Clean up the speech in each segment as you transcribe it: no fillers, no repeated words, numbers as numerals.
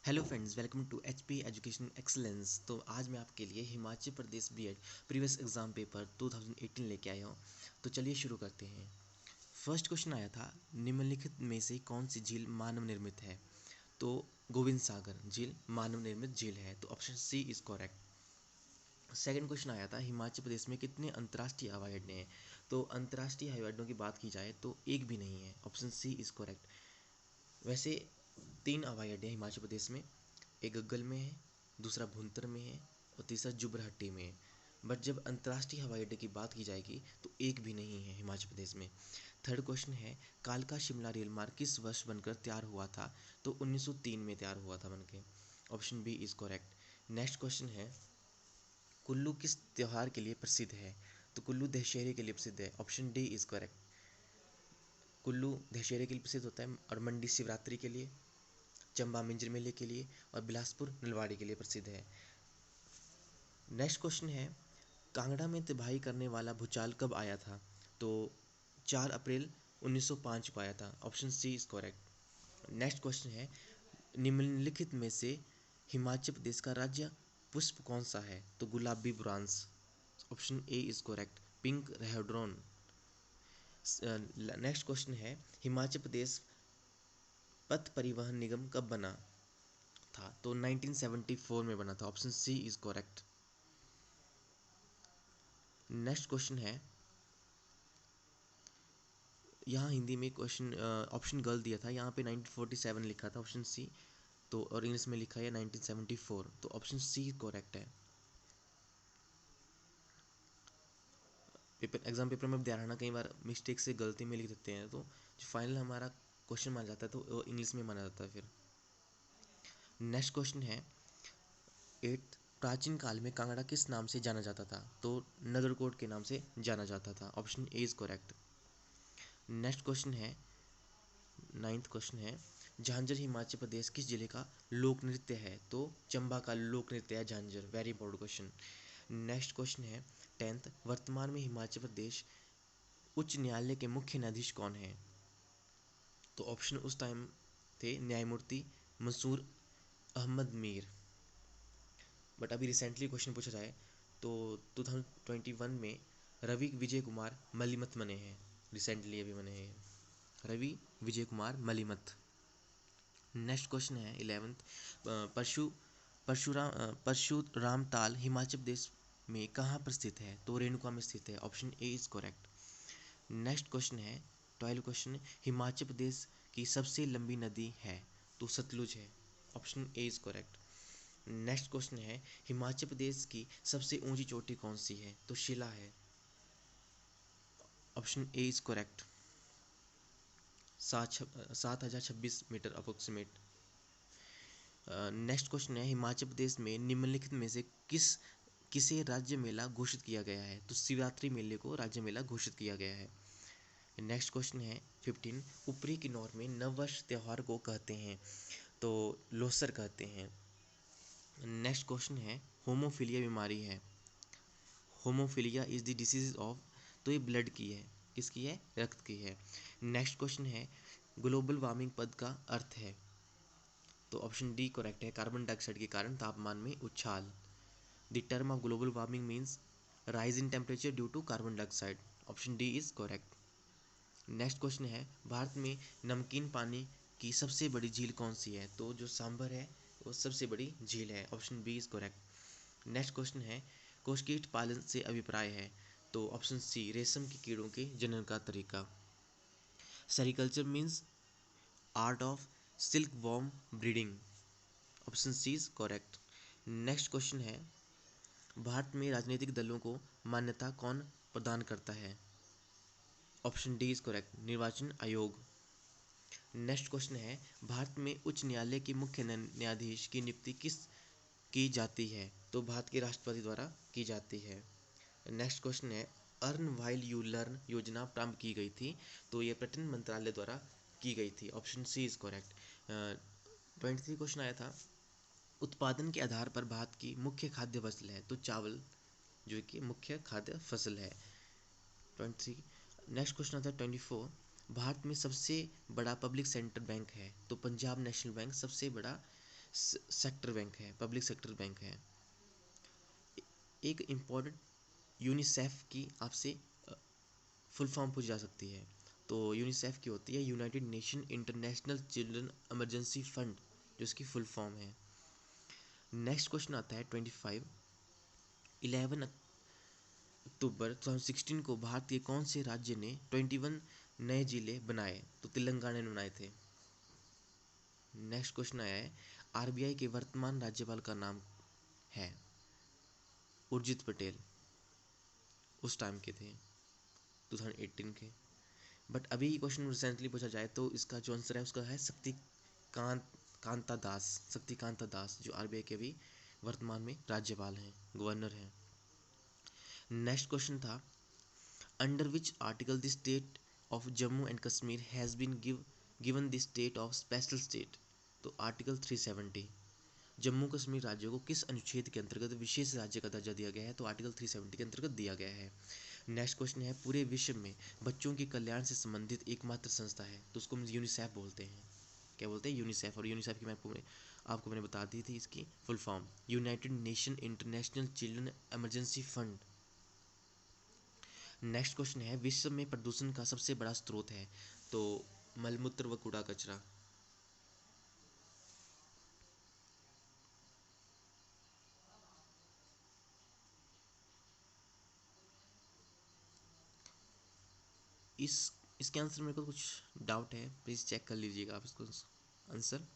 Hello friends, welcome to HP education excellence. तो आज मैं आपके लिए Himachal Pradesh BEd previous exam paper 2018 लेके आया हूँ। तो चलिए शुरू करते हैं। फर्स्ट क्वेश्चन आया था, निम्नलिखित में से कौन सी झील मानव निर्मित है? तो गोविंद सागर झील मानव निर्मित झील है, तो option C is correct. Second question आया था, हिमाचल प्रदेश में कितने अंतर्राष्ट्रीय हवाई अड्डे हैं? तो अंतर्राष्ट्रीय हवाई अड्डों की बात की जाए तो एक भी नहीं है, ऑप्शन सी इज़ करेक्ट। वैसे 3 हवाई अड्डे हैं हिमाचल प्रदेश में, एक गग्गल में है, दूसरा भुंतर में है और तीसरा जुब्बरहट्टी में है। बट जब अंतर्राष्ट्रीय हवाई अड्डे की बात की जाएगी तो एक भी नहीं है हिमाचल प्रदेश में। थर्ड क्वेश्चन है, कालका शिमला रेल मार्ग किस वर्ष बनकर तैयार हुआ था? तो 1903 में तैयार हुआ था बनके, option B is correct. Next question है, कुल्लू किस त्यौहार के लिए प्रसिद्ध है? तो कुल्लू दशहरे के लिए प्रसिद्ध है, option D is correct. Kullu दशहरे के लिए प्रसिद्ध होता है और मंडी शिवरात्रि के लिए, चंबा मिंजर मेले के लिए और बिलासपुर नलवाड़ी के लिए प्रसिद्ध है। नेक्स्ट क्वेश्चन है, कांगड़ा में तबाही करने वाला भूचाल कब आया था? तो 4 अप्रैल 1905 को आया था, option C is correct. Next question है, निम्नलिखित में से हिमाचल प्रदेश का राज्य पुष्प कौन सा है? तो गुलाबी बुरांस, option A is correct, pink rhododendron. Next question है, हिमाचल प्रदेश पथ परिवहन निगम कब बना था? तो 1974 में बना था, option C is correct. Next question है, यहाँ हिंदी में क्वेश्चन ऑप्शन गलत दिया था, यहाँ पे 1947 लिखा था, ऑप्शन सी। तो और इंग्लिश में लिखा है 1974, तो ऑप्शन सी करेक्ट है। पेपर एग्जाम पेपर में ध्यान रखना, कई बार मिस्टेक से गलती में लिख देते हैं तो जो फाइनल हमारा क्वेश्चन माना जाता है तो वो इंग्लिश में माना जाता है फिर। नेक्स्ट क्वेश्चन है, एट प्राचीन काल में कांगड़ा किस नाम से जाना जाता था? तो नगरकोट के नाम से जाना जाता था, option A is correct. Next question है, नाइन्थ क्वेश्चन है, झांझर हिमाचल प्रदेश किस जिले का लोक नृत्य है? तो चंबा का लोक नृत्य है Jhanjhar, very important question. Next question है, टेंथ, वर्तमान में हिमाचल प्रदेश उच्च न्यायालय के मुख्य न्यायाधीश कौन है? तो ऑप्शन उस टाइम थे न्यायमूर्ति मंसूर अहमद मीर, बट अभी रिसेंटली क्वेश्चन पूछा जाए तो 2021 में रवि विजय कुमार मलिमत बने हैं, रिसेंटली अभी बने हैं रवि विजय कुमार मलिमत। नेक्स्ट क्वेश्चन है 11th, परशुराम ताल हिमाचल प्रदेश में कहाँ पर स्थित है? तो रेणुका में स्थित है, option A is correct. Next question है 12 क्वेश्चन, हिमाचल प्रदेश की सबसे लंबी नदी है? तो सतलुज है, option A is correct. Next question है, हिमाचल प्रदेश की सबसे ऊंची चोटी कौन सी है? तो शिला है, option A is correct. 7,026 metre approximate. Next question है, हिमाचल प्रदेश में निम्नलिखित में से किसे राज्य मेला घोषित किया गया है? तो शिवरात्रि मेले को राज्य मेला घोषित किया गया है। नेक्स्ट क्वेश्चन है 15, ऊपरी किन्नौर में नववर्ष त्यौहार को कहते हैं? तो लोसर कहते हैं। नेक्स्ट क्वेश्चन है, होमोफिलिया बीमारी है, होमोफिलिया इज द डिसीज ऑफ, तो ये ब्लड की है, किसकी है? रक्त की है। नेक्स्ट क्वेश्चन है, ग्लोबल वार्मिंग पद का अर्थ है? तो ऑप्शन डी करेक्ट है, कार्बन डाइऑक्साइड के कारण तापमान में उछाल। The term of global warming means rise in temperature due to carbon dioxide, option D is correct. Next question है, भारत में नमकीन पानी की सबसे बड़ी झील कौन सी है? तो जो सांभर है वो सबसे बड़ी झील है, option B is correct. Next question है, कोशकीट पालन से अभिप्राय है? तो ऑप्शन सी, रेशम के कीड़ों के जनन का तरीका। Sericulture means art of silk worm breeding, option C is correct. Next question है, भारत में राजनीतिक दलों को मान्यता कौन प्रदान करता है? ऑप्शन डी इज करेक्ट, निर्वाचन आयोग। नेक्स्ट क्वेश्चन है, भारत में उच्च न्यायालय के मुख्य न्यायाधीश की नियुक्ति किस की जाती है? तो भारत के राष्ट्रपति द्वारा की जाती है। नेक्स्ट क्वेश्चन है, अर्न व्हाइल यू लर्न योजना प्रारंभ की गई थी? तो ये पर्यटन मंत्रालय द्वारा की गई थी, option C is correct. 23 question आया था, उत्पादन के आधार पर भारत की मुख्य खाद्य फसल है? तो चावल जो कि मुख्य खाद्य फसल है। 23। नेक्स्ट क्वेश्चन आता है 24, भारत में सबसे बड़ा पब्लिक सेक्टर बैंक है? तो पंजाब नेशनल बैंक सबसे बड़ा सेक्टर बैंक है, पब्लिक सेक्टर बैंक है। एक इम्पॉर्टेंट यूनिसेफ की आपसे फुल फॉर्म पूछी जा सकती है। तो यूनिसेफ की होती है United nation international children emergency fund, जो इसकी फुल फॉर्म है। नेक्स्ट क्वेश्चन आता है 25। 11 अक्टूबर 2016 को भारत के कौन से राज्य ने 21 नए जिले बनाए? तो तेलंगाना ने बनाए थे। नेक्स्ट क्वेश्चन आया है, आरबीआई के वर्तमान राज्यपाल का नाम है? उर्जित पटेल, उस टाइम के थे, 2018 के। बट अभी क्वेश्चन रिसेंटली पूछा जाए तो इसका जो आंसर है उसका है शक्तिकांता दास, जो आरबीआई के अभी वर्तमान में राज्यपाल हैं, गवर्नर हैं। नेक्स्ट क्वेश्चन था, under which article the state of Jammu and Kashmir has been given the state of special state? तो आर्टिकल 370। जम्मू कश्मीर राज्य को किस अनुच्छेद के अंतर्गत विशेष राज्य का दर्जा दिया गया है? तो आर्टिकल 370 के अंतर्गत दिया गया है। नेक्स्ट क्वेश्चन है, पूरे विश्व में बच्चों के कल्याण से संबंधित एकमात्र संस्था है? तो उसको हम यूनिसेफ बोलते हैं। क्या बोलते हैं? यूनिसेफ। और यूनिसेफ की आपको मैंने बता दी थी इसकी full form, United nation international children emergency fund. Next question है, विश्व में प्रदूषण का सबसे बड़ा स्रोत है? तो मलमूत्र व कूड़ा कचरा। इस इसके आंसर मेरे को कुछ डाउट है, प्लीज़ चेक कर लीजिएगा आप इसको आंसर।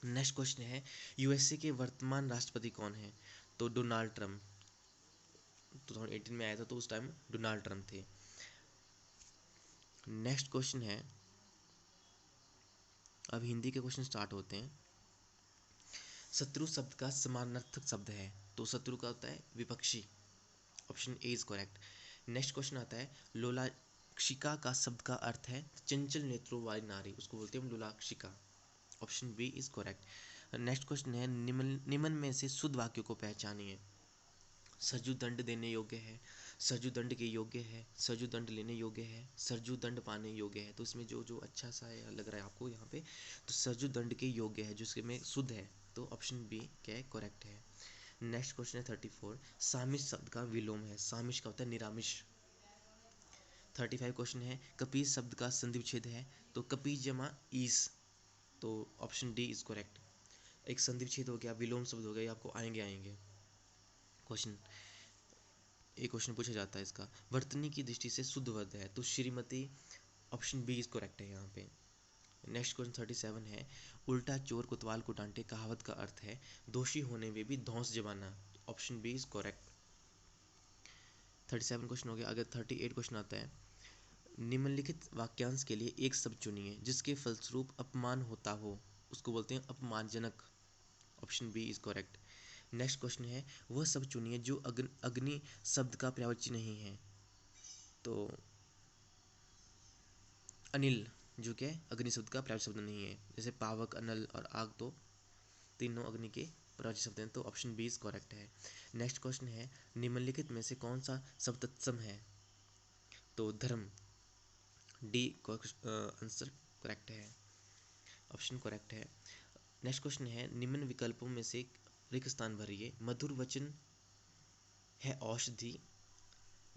नेक्स्ट क्वेश्चन है, यूएसए के वर्तमान राष्ट्रपति कौन है? तो डोनाल्ड ट्रम्प। 2018 में आया था तो उस टाइम डोनाल्ड ट्रम्प थे। नेक्स्ट क्वेश्चन है, अब हिंदी के क्वेश्चन स्टार्ट होते हैं। शत्रु शब्द का समानार्थक शब्द है? तो शत्रु का होता है विपक्षी, option A is correct. Next question आता है, लोलाक्षिका का शब्द का अर्थ है चंचल नेत्रों वाली नारी, उसको बोलते हैं हम लोलाक्षिका, option B is correct. Next question है, निम्न में से शुद्ध वाक्यों को पहचानिए। सरजू दंड देने योग्य है, सरजू दंड के योग्य है, सरजू दंड लेने योग्य है, सरजू दंड पाने योग्य है। तो इसमें जो जो अच्छा सा है लग रहा है आपको यहाँ पे, तो सरजू दंड के योग्य है, जिसके में शुद्ध है, तो ऑप्शन बी क्या है? करेक्ट है। नेक्स्ट क्वेश्चन है 34। सामिश शब्द का विलोम है? सामिश का होता है निरामिष। 35 क्वेश्चन है, कपीस शब्द का संधि विच्छेद है? तो कपीस जमा ईस, तो ऑप्शन डी इज करेक्ट। एक संधि विच्छेद हो गया, विलोम शब्द हो गया, आपको आएंगे क्वेश्चन। एक क्वेश्चन पूछा जाता है इसका, वर्तनी की दृष्टि से शुद्ध वर्ग है? तो श्रीमती, ऑप्शन बी इज करेक्ट है यहाँ पे। नेक्स्ट क्वेश्चन 37 है, उल्टा चोर कोतवाल को डांटे कहावत का अर्थ है दोषी होने में भी धौंस जमाना, option B is correct. 37 question हो गया। अगर 38 क्वेश्चन आता है, निम्नलिखित वाक्यांश के लिए एक शब्द चुनिए जिसके फलस्वरूप अपमान होता हो, उसको बोलते हैं अपमानजनक, option B is correct. Next question है, वह शब्द चुनिए जो अग्नि शब्द का पर्यायवाची नहीं है? तो अनिल, जो क्या है अग्नि शब्द का पर्यायवाची शब्द नहीं है, जैसे पावक, अनल और आग तो तीनों अग्नि के पर्यायवाची शब्द हैं, तो ऑप्शन बी इज करेक्ट है। नेक्स्ट क्वेश्चन है, निम्नलिखित में से कौन सा शब्द तत्सम है? तो धर्म, डी आंसर करेक्ट है, ऑप्शन करेक्ट है। नेक्स्ट क्वेश्चन है, निम्न विकल्पों में से रिक्त स्थान भरिए। मधुर वचन है औषधि,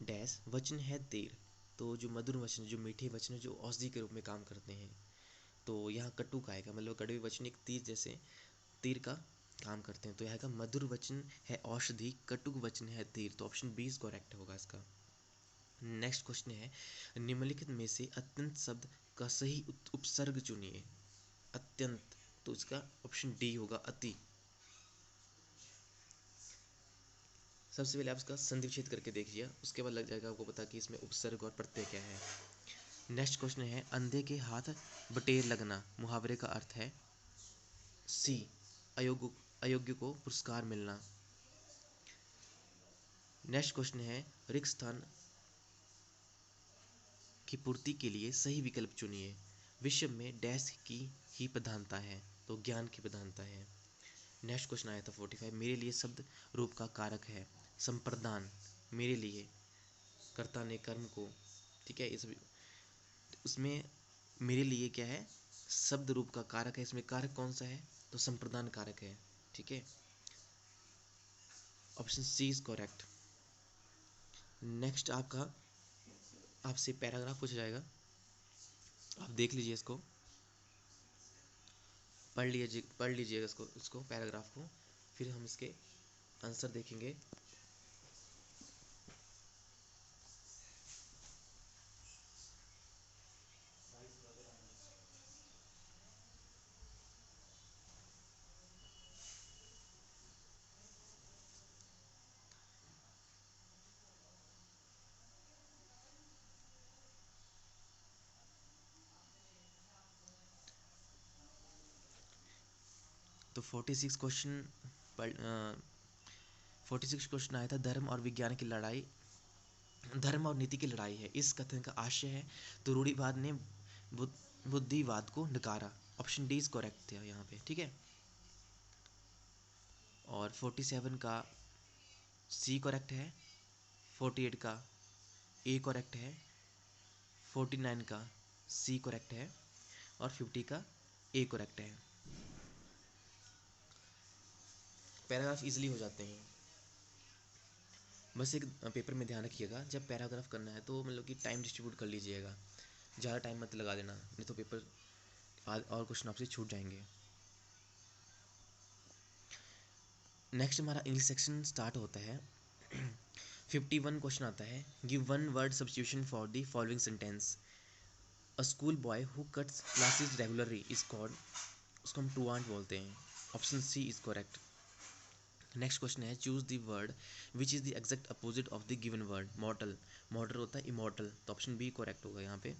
डैश वचन है तीर। तो जो मधुर वचन, जो मीठे वचन है, जो औषधि के रूप में काम करते हैं, तो यहाँ कटुक आएगा, मतलब कड़वे वचन एक तीर जैसे तीर का काम करते हैं, तो यहाँ का मधुर वचन है औषधि, कटुक वचन है तीर, तो ऑप्शन बी इज करेक्ट होगा इसका। नेक्स्ट क्वेश्चन है, निम्नलिखित में से अत्यंत शब्द का सही उपसर्ग चुनिए। अत्यंत, तो इसका ऑप्शन डी होगा अति। सबसे पहले आप इसका संधि विच्छेद करके देखिए, उसके बाद लग जाएगा आपको पता कि इसमें उपसर्ग और प्रत्यय क्या है। नेक्स्ट क्वेश्चन है, अंधे के हाथ बटेर लगना मुहावरे का अर्थ है? सी अयोग्य को पुरस्कार मिलना। नेक्स्ट क्वेश्चन है, रिक्त स्थान की पूर्ति के लिए सही विकल्प चुनिए। विश्व में डैश की ही प्रधानता है? तो ज्ञान की प्रधानता है। नेक्स्ट क्वेश्चन आया था 45, मेरे लिए शब्द रूप का कारक है? संप्रदान, मेरे लिए, कर्ता ने कर्म को, ठीक है, इस उसमें मेरे लिए क्या है? शब्द रूप का कारक है, इसमें कारक कौन सा है? तो तो संप्रदान कारक है, ठीक है। Option C is correct. Next आपका आपसे पैराग्राफ पूछा जाएगा, आप देख लीजिए इसको, पढ़ लीजिएगा इसको पैराग्राफ को, फिर हम इसके आंसर देखेंगे। तो 46 क्वेश्चन 46 क्वेश्चन आया था, धर्म और विज्ञान की लड़ाई, धर्म और नीति की लड़ाई है इस कथन का आशय है, तो रूढ़िवाद ने बुद्धिवाद को नकारा। ऑप्शन डी इज करेक्ट था यहाँ पे, ठीक है। और 47 का सी करेक्ट है, 48 का ए करेक्ट है, 49 का सी करेक्ट है, और 50 का ए करेक्ट है। पैराग्राफ इजीली हो जाते हैं। बस एक पेपर में ध्यान रखिएगा, जब पैराग्राफ करना है तो मतलब कि टाइम डिस्ट्रीब्यूट कर लीजिएगा, ज़्यादा टाइम मत लगा देना, नहीं तो पेपर और क्वेश्चन आपसे छूट जाएंगे। नेक्स्ट हमारा इंग्लिश सेक्शन स्टार्ट होता है। 51 क्वेश्चन आता है, give one word substitution for the following sentence. A school boy who cuts classes regularly is called, उसको हम टू आंट बोलते हैं। Option C is correct. Next question है, choose the word which is the exact opposite of the given word. Mortal, mortal होता है immortal, तो option B correct होगा यहाँ पे।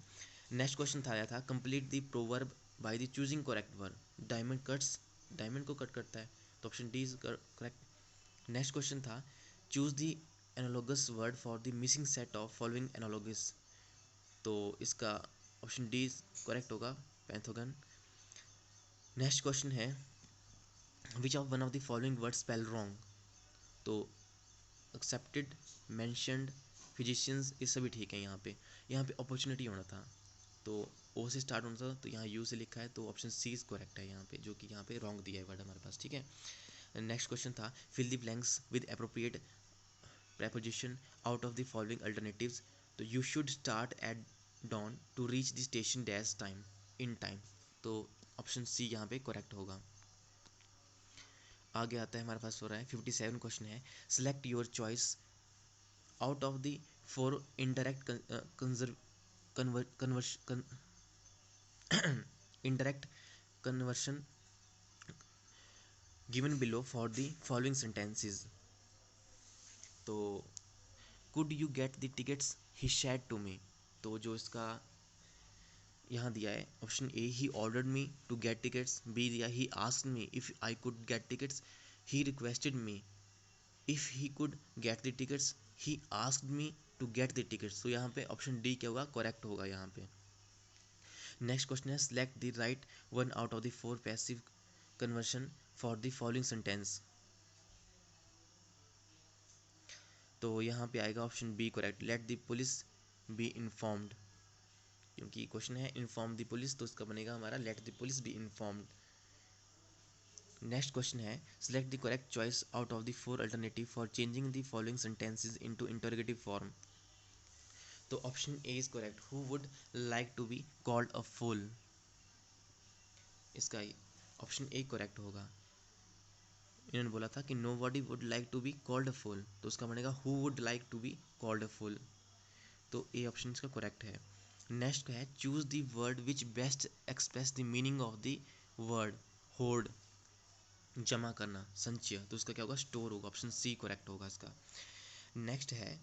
नेक्स्ट क्वेश्चन था आया था, complete the proverb by the choosing correct word. Diamond cuts, diamond को कट करता है, तो option D is correct. Next question था, choose the analogous word for the missing set of following analogous, तो इसका ऑप्शन डी करेक्ट होगा, पैंथोगन। Next question है, which of one of the following word spell wrong, तो accepted, mentioned, physicians, ये सभी ठीक है। यहाँ पे अपॉर्चुनिटी होना था, तो ओ से स्टार्ट होना था, तो यहाँ यू से लिखा है, तो ऑप्शन सी इज करेक्ट है यहाँ पे, जो कि यहाँ पे रॉन्ग दिया है वर्ड हमारे पास, ठीक है। नेक्स्ट क्वेश्चन था, fill the blanks with appropriate preposition out of the following alternatives, तो you should start at dawn to reach the station dash time in time, तो ऑप्शन सी यहाँ पे करेक्ट होगा। आगे आता है हमारे पास हो रहा है 57 क्वेश्चन है, select your choice out of the four indirect indirect conversion given below for the following sentences. तो could you get the tickets he said to me, तो जो इसका यहाँ दिया है option A, he ordered me to get tickets, B दिया he asked me if I could get tickets, he requested me if he could get the tickets, he asked me to get the tickets, तो यहाँ पे option D क्या होगा, correct होगा यहाँ पे। Next question है, select the right one out of the four passive conversion for the following sentence, तो यहाँ पे आएगा option B correct, let the police be informed, क्योंकि क्वेश्चन है इन्फॉर्म द पुलिस, तो इसका बनेगा हमारा let the police be informed. Next question है, select the correct choice out of the four alternative for changing the following sentences into interrogative form, तो option A is correct, who would like to be called a fool, इसका option A correct होगा। इन्होंने बोला था कि nobody would like to be called a fool, तो उसका बनेगा who would like to be called a fool, तो ए ऑप्शन इसका करेक्ट है। नेक्स्ट है, choose the word which best express the meaning of the word hoard, जमा करना, संचय, तो उसका क्या होगा, स्टोर होगा, ऑप्शन सी करेक्ट होगा इसका। नेक्स्ट है,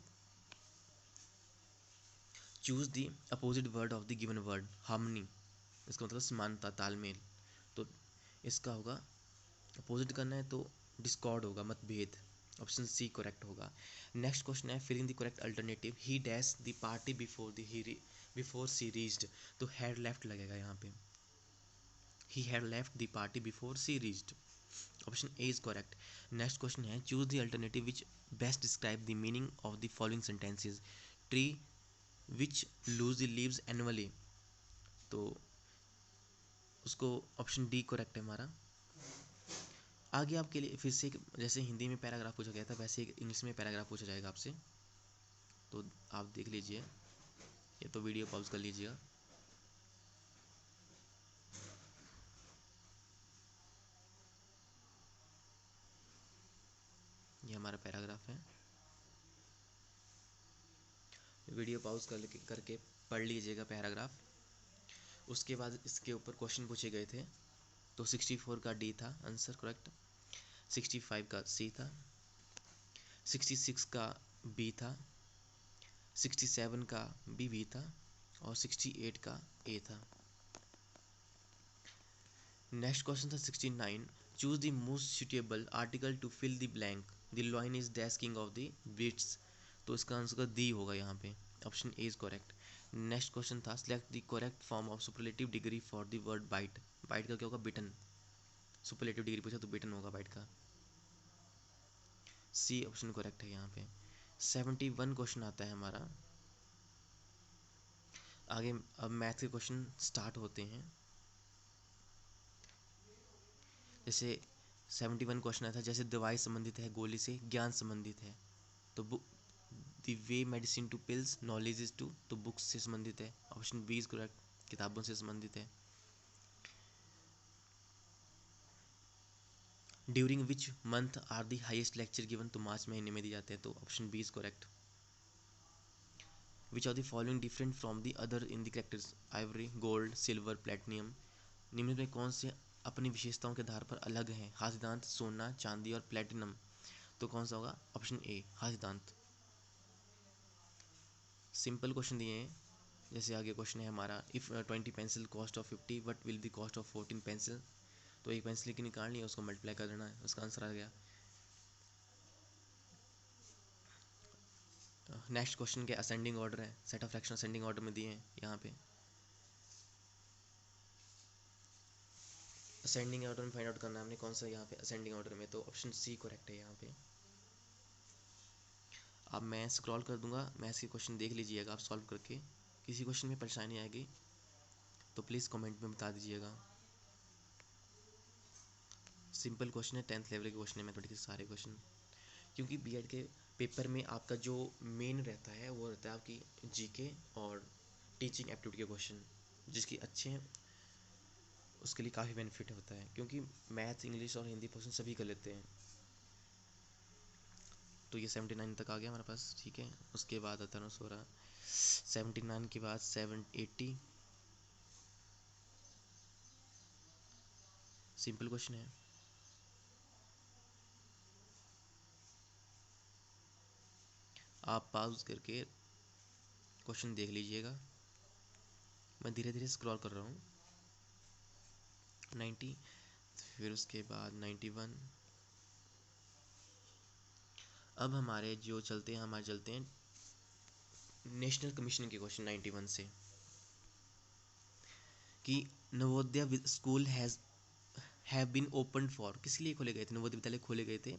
choose the opposite word of the given word, harmony, इसका मतलब समानता, तालमेल, तो इसका होगा अपोजिट करना है तो डिस्कॉर्ड होगा, मतभेद, ऑप्शन सी करेक्ट होगा। नेक्स्ट क्वेश्चन है, filling the correct alternative, he dash the party before she reached, तो हैड लेफ्ट लगेगा यहाँ पे, he had left the party before she reached, option A is correct. Next question है, choose the alternative which best describe the meaning of the following sentences, tree which lose the leaves annually, तो उसको option D correct है हमारा। आगे आपके लिए फिर से जैसे हिंदी में पैराग्राफ पूछा गया था वैसे इंग्लिश में पैराग्राफ पूछा जाएगा आपसे, तो आप देख लीजिए, ये तो वीडियो पॉज कर लीजिएगा। ये हमारा पैराग्राफ है, वीडियो पॉज करके पढ़ लीजिएगा पैराग्राफ। उसके बाद इसके ऊपर क्वेश्चन पूछे गए थे, तो 64 का डी था आंसर करेक्ट, 65 का सी था, 66 का बी था, 67 का बी था और 68 का ए था। नेक्स्ट क्वेश्चन था 69, choose the most suitable article to fill the blank, the lion is dash king of the beasts, तो इसका आंसर दी होगा यहाँ पे, option A is correct. Next question था select the correct form of superlative degree for the word bite, bite का क्या होगा बिटन, superlative degree पूछा तो बिटन होगा बाइट का, सी ऑप्शन करेक्ट है यहाँ पे। 71 क्वेश्चन आता है हमारा आगे। अब मैथ के क्वेश्चन स्टार्ट होते हैं। जैसे 71 क्वेश्चन आया था, जैसे दवाई संबंधित है गोली से, ज्ञान संबंधित है तो book, the way medicine to pills knowledge is to, तो बुक्स से संबंधित है, ऑप्शन बी इज करेक्ट, किताबों से संबंधित है। During which month are the highest lecture given, तो मार्च महीने में दिए जाते हैं, तो option B is correct. Which are the following different from the other in the characters, ivory, gold, silver, platinum, निम्न में कौन से अपनी विशेषताओं के आधार पर अलग हैं, हास्य दांत, सोना, चांदी और प्लेटिनम, तो कौन सा होगा, ऑप्शन ए हास्य दांत। सिंपल क्वेश्चन दिए हैं। जैसे आगे क्वेश्चन है हमारा, if 20 pencil cost of 50 what will the cost of 14 pencil, तो एक पेंसिल की निकालनी है, उसको मल्टीप्लाई कर देना है, उसका आंसर आ गया। नेक्स्ट क्वेश्चन के असेंडिंग ऑर्डर है, set of fraction ascending order में दिए हैं यहाँ पे, असेंडिंग ऑर्डर में फाइंड आउट करना है हमने कौन सा यहाँ पे असेंडिंग ऑर्डर में, तो ऑप्शन सी करेक्ट है यहाँ पे। अब मैं स्क्रॉल कर दूंगा, मैथ्स के क्वेश्चन देख लीजिएगा आप सॉल्व करके, किसी क्वेश्चन में परेशानी आएगी तो प्लीज़ कमेंट में बता दीजिएगा। सिंपल क्वेश्चन है, 10th लेवल के क्वेश्चन है मैथमेटिक्स के सारे क्वेश्चन, क्योंकि बीएड के पेपर में आपका जो मेन रहता है वो रहता है आपकी जीके और टीचिंग एप्टीट्यूड के क्वेश्चन, जिसकी अच्छे हैं उसके लिए काफ़ी बेनिफिट होता है, क्योंकि मैथ इंग्लिश और हिंदी क्वेश्चन सभी कर लेते हैं। तो ये 79 तक आ गया हमारे पास, ठीक है। उसके बाद आता है 16, 79 के बाद 780, सिंपल क्वेश्चन है। आप पॉज करके क्वेश्चन देख लीजिएगा, मैं धीरे धीरे स्क्रॉल कर रहा हूँ। 90, फिर उसके बाद 91। अब हमारे जो चलते हैं, हमारे चलते हैं नेशनल कमीशन के क्वेश्चन 91 से, कि Navodaya school have been open for, किसके लिए खोले गए थे, नवोदय विद्यालय खोले गए थे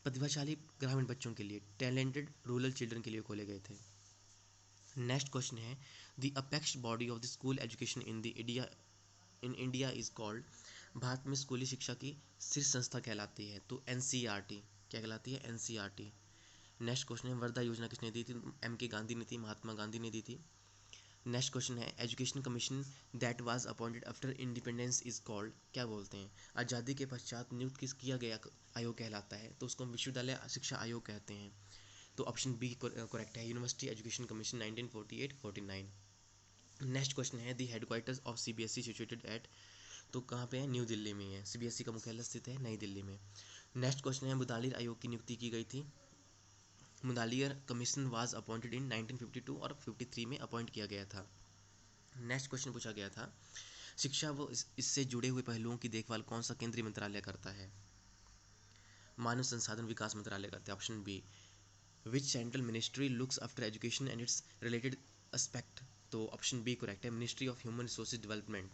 प्रतिभाशाली ग्रामीण बच्चों के लिए, टैलेंटेड रूरल चिल्ड्रन के लिए खोले गए थे। नेक्स्ट क्वेश्चन है, the apex body of the school education in India is called, Bharat में स्कूली शिक्षा की शीर्ष संस्था कहलाती है, तो एनसीईआरटी, क्या कहलाती है, एनसीईआरटी। नेक्स्ट क्वेश्चन है, वर्धा योजना किसने दी थी, एम के गांधी ने थी, महात्मा गांधी ने दी थी। नेक्स्ट क्वेश्चन है, education commission that was appointed after independence is called, क्या बोलते हैं, आज़ादी के पश्चात नियुक्त किया गया आयोग कहलाता है, तो उसको विश्वविद्यालय शिक्षा आयोग कहते हैं, तो ऑप्शन बी करेक्ट है, university education commission 1948-49। Next question है, the headquarters of CBSE situated at, तो कहाँ पे है, न्यू दिल्ली में है, सीबीएसई का मुख्यालय स्थित है नई दिल्ली में। नेक्स्ट क्वेश्चन है, मुदालिर आयोग की नियुक्ति की गई थी, Mudaliar commission was appointed in 1952 और 53 में अपॉइंट किया गया था। नेक्स्ट क्वेश्चन पूछा गया था, शिक्षा व इससे जुड़े हुए पहलुओं की देखभाल कौन सा केंद्रीय मंत्रालय करता है, मानव संसाधन विकास मंत्रालय करता है, option B. Which central ministry looks after education and its related aspect, तो ऑप्शन बी करेक्ट है, ministry of human resources development.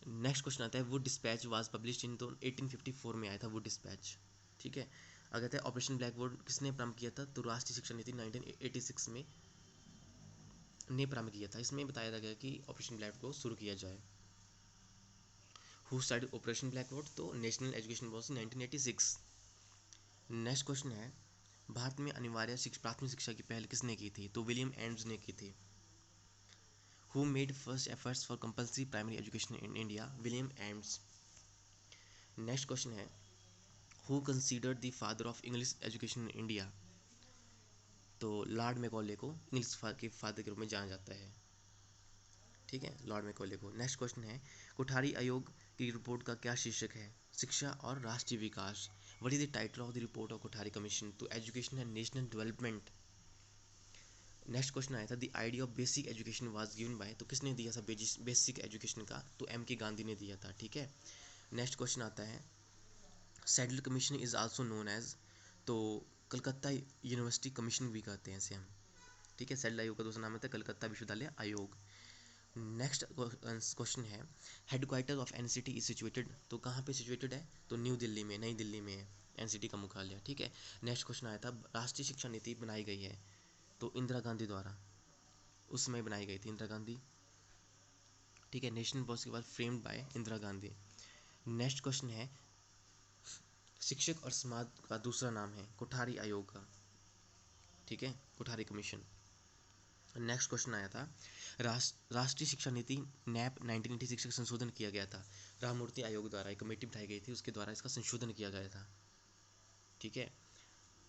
Next question आता है, Wood dispatch was published in, तो 1854 में आया था वुड डिस्पैच, ठीक है। अगर है ऑपरेशन ब्लैक बोर्ड किसने प्रारंभ किया था, तो राष्ट्रीय शिक्षा नीति 1986 में ने प्रारंभ किया था, इसमें बताया गया कि ऑपरेशन ब्लैक बोर्ड शुरू किया जाए। हु स्टार्टेड ऑपरेशन ब्लैकबोर्ड, तो national education policy 1986। Next question है भारत में अनिवार्य प्राथमिक शिक्षा की पहल किसने की थी, तो विलियम एडम्स ने की थी। Who made first efforts for compulsory primary education in India, William Adams. Next question है who considered the father of English education in India, तो लॉर्ड मैकॉले को इंग्लिश के फादर के रूप में जाना जाता है, ठीक है, लॉर्ड मैकॉले को। नेक्स्ट क्वेश्चन है कोठारी आयोग की रिपोर्ट का क्या शीर्षक है, शिक्षा और राष्ट्रीय विकास। What is the title of the report of Kothari commission, तो education and national development. Next question आया था the idea of basic education was given by, तो किसने दिया था बेसिक एजुकेशन का, तो एम के गांधी ने दिया था, ठीक है। नेक्स्ट क्वेश्चन आता है Sadler commission is also known as, तो कलकत्ता यूनिवर्सिटी कमीशन भी कहते हैं इसे हम, ठीक है। सैडल आयोग का दूसरा नाम है कलकत्ता विश्वविद्यालय आयोग। नेक्स्ट क्वेश्चन है headquarter of NCT is situated, तो कहाँ पे सिचुएटेड है, तो न्यू दिल्ली में, नई दिल्ली में है एनसीटी का मुख्यालय, ठीक है। नेक्स्ट क्वेश्चन आया था राष्ट्रीय शिक्षा नीति बनाई गई है, तो इंदिरा गांधी द्वारा उस समय बनाई गई थी, इंदिरा गांधी, ठीक है। नेशनल पॉलिसी के बाद framed bye Indira Gandhi. Next question है शिक्षक और समाज का दूसरा नाम है कोठारी आयोग का, ठीक है, कोठारी कमीशन। नेक्स्ट क्वेश्चन आया था राष्ट्रीय शिक्षा नीति नैप 1986 का संशोधन किया गया था, राममूर्ति आयोग द्वारा एक कमेटी बिठाई गई थी, उसके द्वारा इसका संशोधन किया गया था, ठीक है,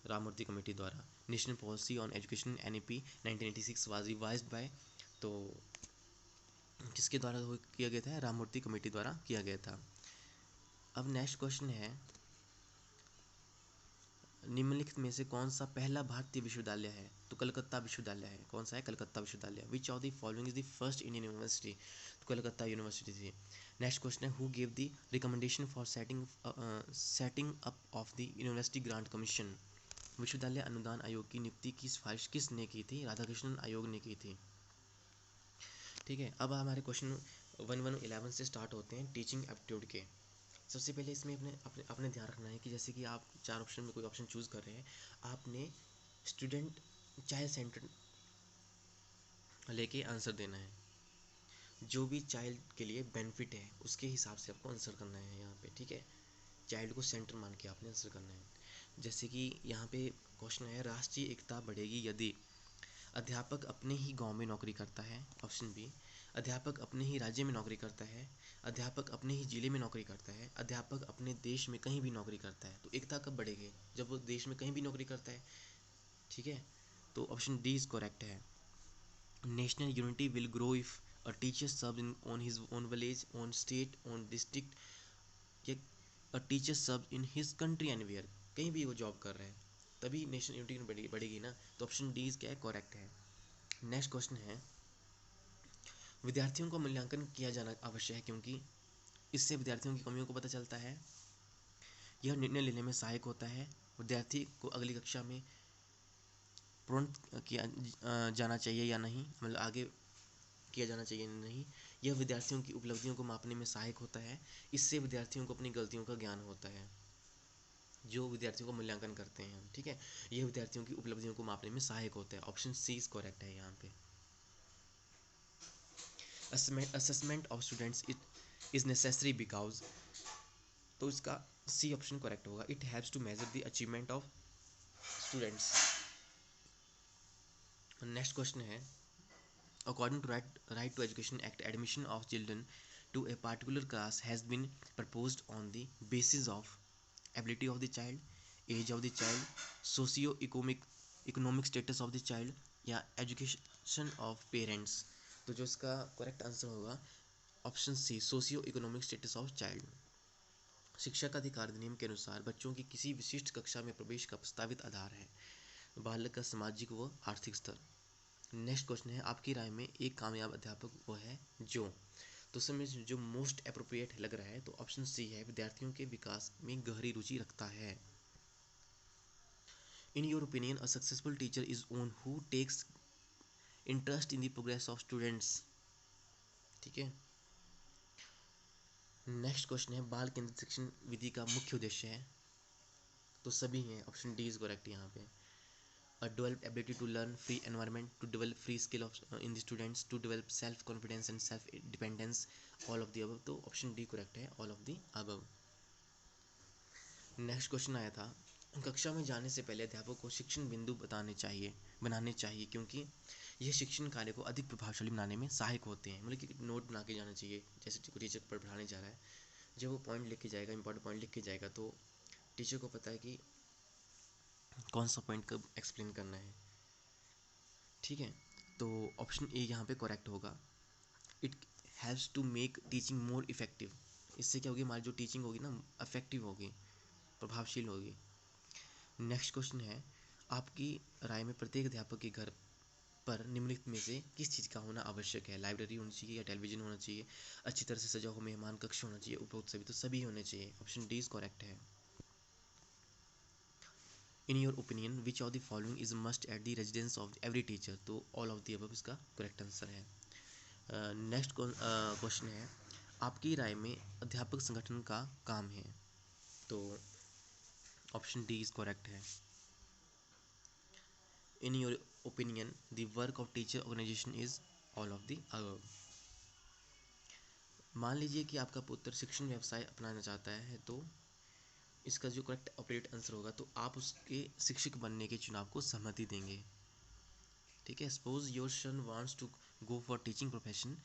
राममूर्ति कमेटी द्वारा। National policy on education NEP 1986 was revised by, तो किसके द्वारा किया गया था, राममूर्ति कमेटी द्वारा किया गया था। अब नेक्स्ट क्वेश्चन है निम्नलिखित में से कौन सा पहला भारतीय विश्वविद्यालय है, तो कलकत्ता विश्वविद्यालय है, कौन सा है, कलकत्ता विश्वविद्यालय। विच of the following is the first Indian university, तो कलकत्ता यूनिवर्सिटी थी। नेक्स्ट क्वेश्चन है who give the recommendation for setting up of the university grant commission, विश्वविद्यालय अनुदान आयोग की नियुक्ति की सिफारिश किसने की थी, राधाकृष्णन आयोग ने की थी, ठीक है। अब हमारे क्वेश्चन 1-11 से स्टार्ट होते हैं टीचिंग एप्टीट्यूड के। सबसे पहले इसमें अपने ध्यान रखना है कि जैसे कि आप 4 ऑप्शन में कोई ऑप्शन चूज़ कर रहे हैं, आपने स्टूडेंट चाइल्ड सेंटर लेके आंसर देना है, जो भी चाइल्ड के लिए बेनिफिट है उसके हिसाब से आपको आंसर करना है यहाँ पे, ठीक है। चाइल्ड को सेंटर मान के आपने आंसर करना है। जैसे कि यहाँ पे क्वेश्चन है राष्ट्रीय एकता बढ़ेगी यदि अध्यापक अपने ही गांव में नौकरी करता है, ऑप्शन बी अध्यापक अपने ही राज्य में नौकरी करता है, अध्यापक अपने ही जिले में नौकरी करता है, अध्यापक अपने देश में कहीं भी नौकरी करता है। तो एकता कब बढ़ेगी, जब वो देश में कहीं भी नौकरी करता है, ठीक है। तो ऑप्शन डी इज करेक्ट है। National unity will grow if a teacher serve in on his own village, on state, on district, या a teacher serve in his country and where, कहीं भी वो जॉब कर रहे हैं तभी नेशनल यूनिटी बढ़ेगी ना, तो ऑप्शन डी इज क्या है, करेक्ट है। नेक्स्ट क्वेश्चन है विद्यार्थियों का मूल्यांकन किया जाना आवश्यक है क्योंकि इससे विद्यार्थियों की कमियों को पता चलता है, यह निर्णय लेने में सहायक होता है, विद्यार्थी को अगली कक्षा में पूर्ण किया जाना चाहिए या नहीं, मतलब आगे किया जाना चाहिए या नहीं, यह विद्यार्थियों की उपलब्धियों को मापने में सहायक होता है, इससे विद्यार्थियों को अपनी गलतियों का ज्ञान होता है, जो विद्यार्थियों का मूल्यांकन करते हैं हम, ठीक है, यह विद्यार्थियों की उपलब्धियों को मापने में सहायक होता है। ऑप्शन सी इज करेक्ट है यहाँ पे। Assessment of students is necessary because, तो इसका सी ऑप्शन करेक्ट होगा, it haves to measure the achievement of students. Next question है according to right to education act admission of children to a particular class has been proposed on the basis of ability of the child, age of the child, socio economic status of the child, या education of parents. तो जो इसका correct answer होगा option C socio economic status of child. शिक्षा का अधिकार अधिनियम के अनुसार बच्चों की किसी विशिष्ट कक्षा में प्रवेश का प्रस्तावित आधार है बालक का सामाजिक व आर्थिक स्तर। नेक्स्ट क्वेश्चन है आपकी राय में एक कामयाब अध्यापक वो है जो, तो समय जो मोस्ट अप्रोप्रिएट लग रहा है तो ऑप्शन सी है विद्यार्थियों के विकास में गहरी रुचि रखता है। In your opinion a successful teacher is one who takes interest in the progress of students, ठीक है। नेक्स्ट क्वेश्चन है बाल केंद्रित शिक्षण विधि का मुख्य उद्देश्य है, तो सभी हैं, ऑप्शन डी इज करेक्ट यहाँ पे। develop ability to learn, free environment to develop free skill of in the students, to develop self confidence and self dependence, all of the above। तो ऑप्शन डी करेक्ट है, all of the above. Next question आया था, कक्षा में जाने से पहले अध्यापक को शिक्षण बिंदु बनाने चाहिए क्योंकि यह शिक्षण कार्य को अधिक प्रभावशाली बनाने में सहायक होते हैं। मतलब कि नोट बना के जाना चाहिए, जैसे टीचर पढ़ाने जा रहा है, जब वो पॉइंट लिख के जाएगा, इंपॉर्टेंट पॉइंट लिख के जाएगा, तो टीचर को पता है कि कौन सा पॉइंट कब एक्सप्लेन करना है। ठीक है, तो ऑप्शन ए यहाँ पे करेक्ट होगा। It has to make teaching more effective. इससे क्या होगी, हमारी जो टीचिंग होगी ना इफेक्टिव होगी, प्रभावशील होगी। नेक्स्ट क्वेश्चन है, आपकी राय में प्रत्येक अध्यापक के घर पर निम्नलिखित में से किस चीज़ का होना आवश्यक है? लाइब्रेरी होनी चाहिए या टेलीविज़न होना चाहिए, अच्छी तरह से सजा हुआ मेहमान कक्ष होना चाहिए, उपरोक्त सभी? तो सभी होने चाहिए, ऑप्शन डी इज करेक्ट है। In your opinion which of the following is must at the residence of every teacher? तो ऑल ऑफ द अबव इसका करेक्ट आंसर है। नेक्स्ट क्वेश्चन है, आपकी राय में अध्यापक संगठन का काम है? तो ऑप्शन डी इज करेक्ट है। In your opinion the work of teacher organisation is all of the above. मान लीजिए कि आपका पुत्र शिक्षण व्यवसाय अपनाना चाहता है, तो इसका जो करेक्ट ऑपरेट आंसर होगा, तो आप उसके शिक्षक बनने के चुनाव को सहमति देंगे। ठीक है, suppose your son wants to go for teaching profession,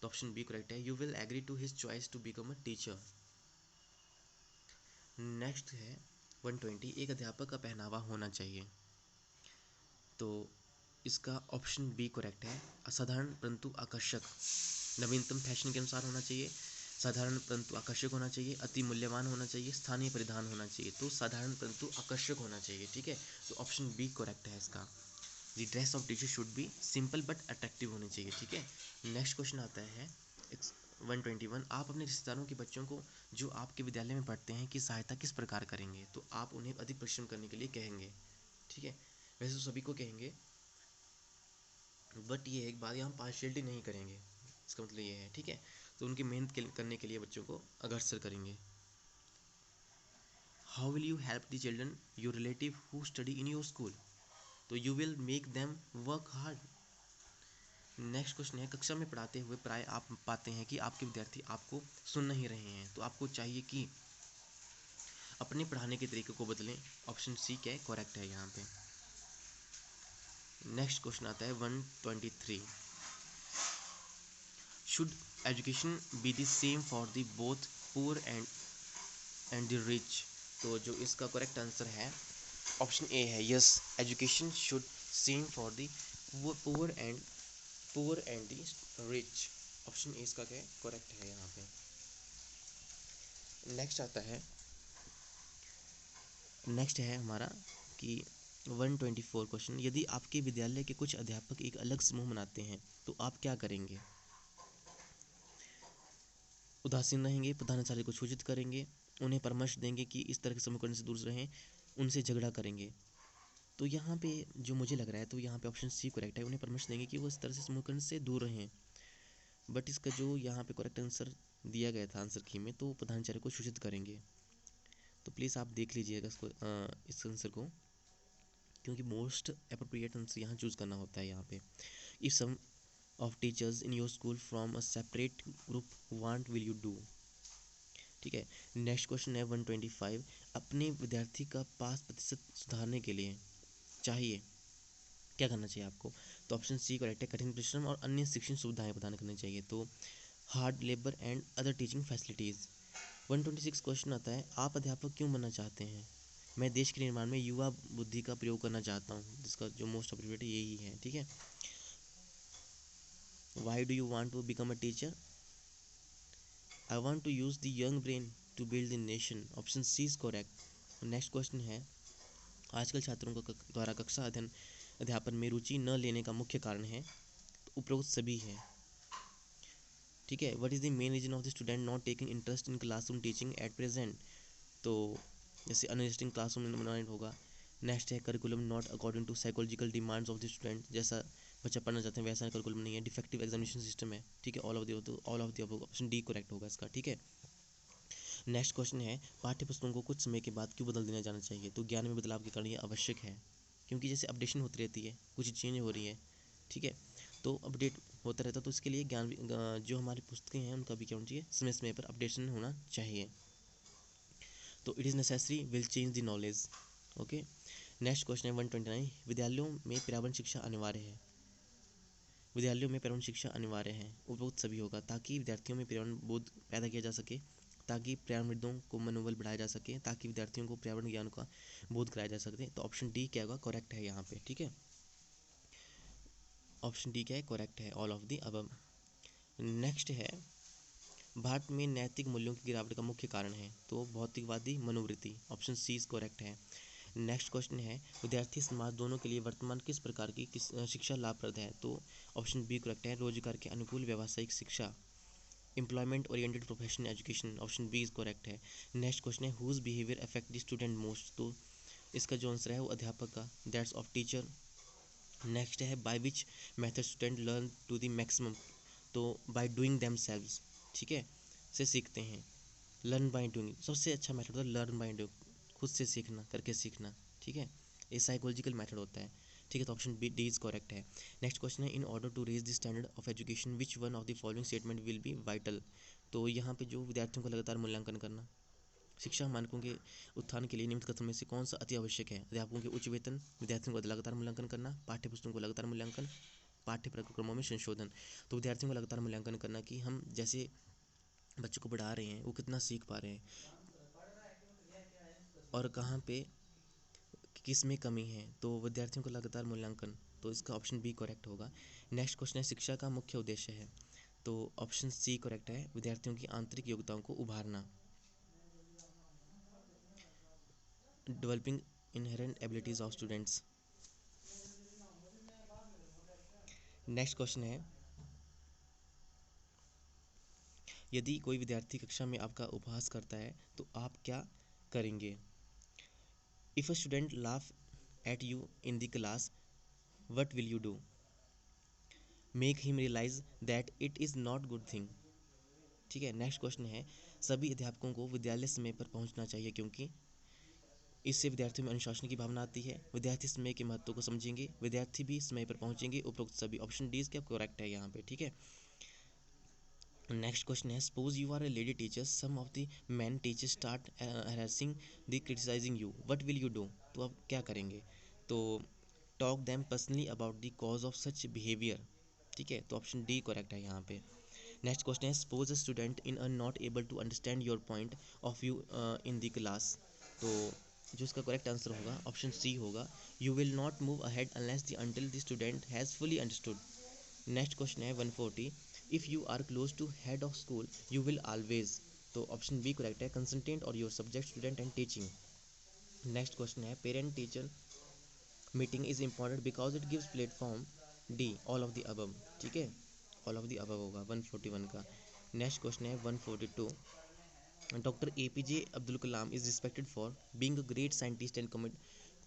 तो ऑप्शन बी करेक्ट है, you will agree to his choice to become a teacher. Next है 120, एक अध्यापक का पहनावा होना चाहिए, तो इसका ऑप्शन बी करेक्ट है, असाधारण परंतु आकर्षक, नवीनतम फैशन के अनुसार होना चाहिए, साधारण परंतु आकर्षक होना चाहिए, अति मूल्यवान होना चाहिए, स्थानीय परिधान होना चाहिए। तो साधारण परंतु आकर्षक होना चाहिए। ठीक है, तो ऑप्शन बी करेक्ट है इसका। The dress of teacher should be simple but attractive होनी चाहिए। ठीक है, नेक्स्ट क्वेश्चन आता है 121, आप अपने रिश्तेदारों के बच्चों को जो आपके विद्यालय में पढ़ते हैं की सहायता किस प्रकार करेंगे? तो आप उन्हें अधिक परिश्रम करने के लिए कहेंगे। ठीक है, वैसे तो सभी को कहेंगे, बट ये एक बात, यहाँ पार्शियलिटी नहीं करेंगे, इसका मतलब ये है। ठीक है, तो उनकी मेहनत करने के लिए बच्चों को अग्रसर करेंगे। How will you help the children your relative who study in your school? तो you will make them work hard. Next question है, कक्षा में पढ़ाते हुए प्राय आप पाते हैं कि आपके विद्यार्थी आपको सुन नहीं रहे हैं, तो आपको चाहिए कि अपने पढ़ाने के तरीके को बदलें। ऑप्शन सी क्या है, करेक्ट है यहाँ पे। नेक्स्ट क्वेश्चन आता है 123, should education be the same for the both poor and the rich? तो जो इसका करेक्ट आंसर है ऑप्शन ए है, yes education should same for the poor and the rich. Option A इसका क्या है, करेक्ट है यहाँ पे। नेक्स्ट है हमारा कि 124 क्वेश्चन, यदि आपके विद्यालय के कुछ अध्यापक एक अलग समूह बनाते हैं तो आप क्या करेंगे? उदासीन रहेंगे, प्रधानाचार्य को सूचित करेंगे, उन्हें परामर्श देंगे कि इस तरह के समूह करने से दूर रहें, उनसे झगड़ा करेंगे? तो यहाँ पे जो मुझे लग रहा है, तो यहाँ पे ऑप्शन सी करेक्ट है, उन्हें परामर्श देंगे कि वो इस तरह से समूह करने से दूर रहें। बट इसका जो यहाँ पे करेक्ट आंसर दिया गया था आंसर की में, तो प्रधानाचार्य को सूचित करेंगे। तो प्लीज़ आप देख लीजिएगा इसको, इस आंसर को, क्योंकि मोस्ट अप्रोप्रिएट आंसर यहाँ चूज़ करना होता है। यहाँ पे if some of teachers in your school from a separate group want will you do? ठीक है, नेक्स्ट क्वेश्चन है 125, अपने विद्यार्थी का पास प्रतिशत सुधारने के लिए चाहिए क्या करना चाहिए आपको? तो ऑप्शन सी करेक्ट है, कठिन परिश्रम और अन्य शिक्षण सुविधाएं प्रदान करनी चाहिए, तो hard labour and other teaching facilities. 126 question आता है, आप अध्यापक क्यों बनना चाहते हैं? मैं देश के निर्माण में युवा बुद्धि का प्रयोग करना चाहता हूँ, जिसका जो मोस्ट अप्रोप्रिएट यही है। ठीक है, why do you want to become a teacher? I want to use the young brain to build the nation. Option C is correct. Next question है, आजकल छात्रों को द्वारा कक्षा अध्यापन में रुचि न लेने का मुख्य कारण है? तो उपरोक्त सभी है। ठीक है, what is the main reason of the student not taking interest in classroom teaching at present? तो जैसे अनइंटरेस्टिंग क्लासरूम इन्वायरमेंट होगा। नेक्स्ट है curriculum not according to psychological demands of the student, जैसा बच्चा पढ़ना चाहते हैं वैसा करिकुलम नहीं है। डिफेक्टिव एग्जामिनेशन सिस्टम है। ठीक है, all of the above, option D correct होगा इसका। ठीक है, नेक्स्ट क्वेश्चन है, पाठ्य पुस्तकों को कुछ समय के बाद क्यों बदल देना जाना चाहिए? तो ज्ञान में बदलाव के कारण ये आवश्यक है। क्योंकि जैसे अपडेशन होती रहती है, कुछ चेंज हो रही है, ठीक है, तो अपडेट होता रहता है, तो उसके लिए जो हमारी पुस्तकें हैं उनका भी क्या होना चाहिए, समय समय पर अपडेशन होना चाहिए। तो it is necessary will change the knowledge. Okay, next question है 129, विद्यालयों में पर्यावरण शिक्षा अनिवार्य है। विद्यालयों में पर्यावरण शिक्षा अनिवार्य है, उपयुक्त सभी होगा, ताकि विद्यार्थियों में पर्यावरण बोध पैदा किया जा सके, ताकि पर्यावरणविदों को मनोबल बढ़ाया जा सके, ताकि विद्यार्थियों को पर्यावरण ज्ञान का बोध कराया जा सके। तो ऑप्शन डी क्या होगा, करेक्ट है यहाँ पे, ठीक है, ऑप्शन डी क्या है, करेक्ट है, all of the above. Next है, भारत में नैतिक मूल्यों की गिरावट का मुख्य कारण है, तो भौतिकवादी मनोवृत्ति, ऑप्शन सी इज करेक्ट है। नेक्स्ट क्वेश्चन है, विद्यार्थी समाज दोनों के लिए वर्तमान किस प्रकार की शिक्षा लाभप्रद है, तो ऑप्शन बी करेक्ट है, रोजगार के अनुकूल व्यावसायिक शिक्षा, employment oriented professional education, option B is correct है। नेक्स्ट क्वेश्चन है, whose behaviour affect the student most, तो इसका जो आंसर है वो अध्यापक का, दैट्स ऑफ टीचर। नेक्स्ट है, by which method student learn to the maximum, तो बाय डूइंग देम सेल्व्स, ठीक है, से सीखते हैं। लर्न बाय डूइंग सबसे अच्छा मेथड होता है, लर्न बाय डूइंग, खुद से सीखना, करके सीखना, ठीक है, ये साइकोलॉजिकल मेथड होता है, ठीक है, तो option B D is correct है। नेक्स्ट क्वेश्चन है, in order to raise the standard of education which one of the following statement will be vital, तो यहाँ पे जो विद्यार्थियों का लगातार मूल्यांकन करना, शिक्षा मानकों के उत्थान के लिए निम्नलिखित कथनों में से कौन सा अति आवश्यक है, अध्यापकों के उच्च वेतन, विद्यार्थियों का लगातार मूल्यांकन करना, पाठ्य पुस्तकों को लगातार मूल्यांकन, पाठ्यक्रमों में संशोधन। तो विद्यार्थियों का लगातार मूल्यांकन करना कि हम जैसे बच्चों को पढ़ा रहे हैं वो कितना सीख पा रहे हैं और कहाँ पे किस में कमी है, तो विद्यार्थियों का लगातार मूल्यांकन, तो इसका ऑप्शन बी करेक्ट होगा। नेक्स्ट क्वेश्चन है, शिक्षा का मुख्य उद्देश्य है, तो ऑप्शन सी करेक्ट है, विद्यार्थियों की आंतरिक योग्यताओं को उभारना, developing inherent abilities of students. Next question है, यदि कोई विद्यार्थी कक्षा में आपका उपहास करता है तो आप क्या करेंगे। If a student laugh at you in the class, what will you do, make him realise that it is not good thing, ठीक है। नेक्स्ट क्वेश्चन है, सभी अध्यापकों को विद्यालय समय पर पहुंचना चाहिए क्योंकि इससे विद्यार्थियों में अनुशासन की भावना आती है, विद्यार्थी समय के महत्व को समझेंगे, विद्यार्थी भी समय पर पहुंचेंगे, उपरोक्त सभी, ऑप्शन डी क्या करेक्ट है यहाँ पे, ठीक है। नेक्स्ट क्वेश्चन है, suppose you are a lady teacher, some of the man teachers start harassing the criticising you, what will you do, तो आप क्या करेंगे, तो talk them personally about the cause of such behaviour, ठीक है, तो option D correct है यहाँ पे। नेक्स्ट क्वेश्चन है, suppose a student in a not able to understand your point of view in the class, तो जो इसका करेक्ट आंसर होगा ऑप्शन सी होगा, you will not move ahead unless the until the student has fully understood. Next question है 140, if you are close to head of school you will always, तो option B correct है, concentrate और your subject student and teaching. Next question है, parent teacher meeting is important because it gives platform, D all of the above, ठीक है, all of the above होगा 141 का। Next question है 142, doctor A P J Abdul Kalam is respected for being a great scientist and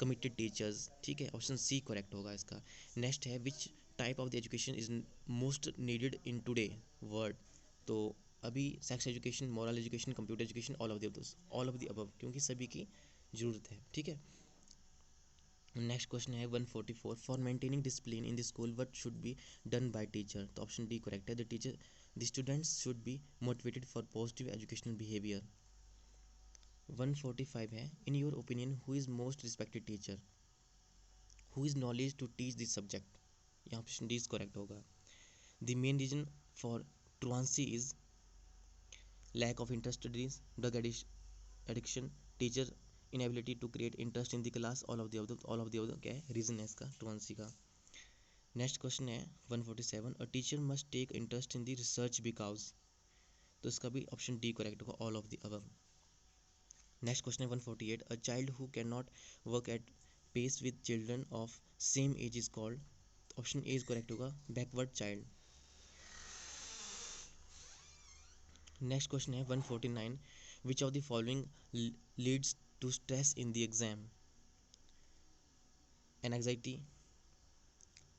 committed teachers, ठीक है, option C correct होगा इसका। Next है, which type of the education is most needed in today world, तो अभी sex education, moral education, computer education, all of the above, क्योंकि सभी की ज़रूरत है, ठीक है। नेक्स्ट क्वेश्चन है 144, for maintaining discipline in the school what should be done by teacher, तो ऑप्शन डी करेक्ट है, the students should be motivated for positive educational behaviour. 145 है, in your opinion who is most respected teacher, who is knowledge to teach this subject, यहाँ option D is correct होगा। The main reason for truancy is lack of interest studies, drug addiction, teacher inability to create interest in the class, all of the above क्या है reason है इसका truancy का। Next question है 147, a teacher must take interest in the research because, तो इसका भी option D correct होगा, all of the above. Next question है 148, a child who can not work at pace with children of same age is called, option A is correct होगा, backward child. Next question है 149, which of the following leads to stress in the exam, anxiety,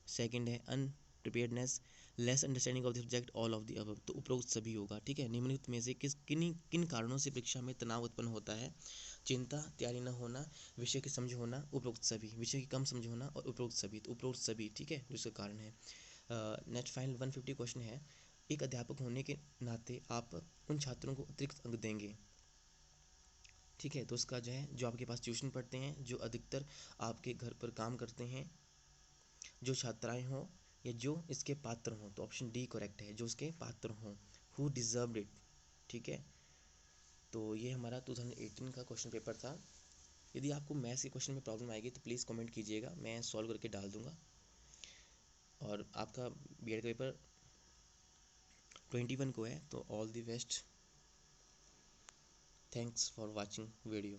second है unpreparedness, less understanding of the subject, all of the above, तो उपरोक्त सभी होगा। ठीक है, निम्नलिखित में से किन कारणों से परीक्षा में तनाव उत्पन्न होता है? चिंता, तैयारी न होना, विषय की समझ होना, उपरोक्त सभी, विषय की कम समझ होना और उपरोक्त सभी, तो उपरोक्त सभी, ठीक है, जिसका कारण है। नेक्स्ट फाइनल 150 क्वेश्चन है, एक अध्यापक होने के नाते आप उन छात्रों को अतिरिक्त अंक देंगे। ठीक है, तो उसका जो है, जो आपके पास ट्यूशन पढ़ते हैं, जो अधिकतर आपके घर पर काम करते हैं, जो छात्राएं हों या जो इसके पात्र हों, तो ऑप्शन डी करेक्ट है, जो इसके पात्र हों, हु डिजर्व इट। ठीक है, तो ये हमारा 2018 का क्वेश्चन पेपर था। यदि आपको मैथ्स के क्वेश्चन में प्रॉब्लम आएगी तो प्लीज़ कमेंट कीजिएगा, मैं सॉल्व करके डाल दूंगा। और आपका बीएड का पेपर 21 को है, तो all the best. Thanks for watching video.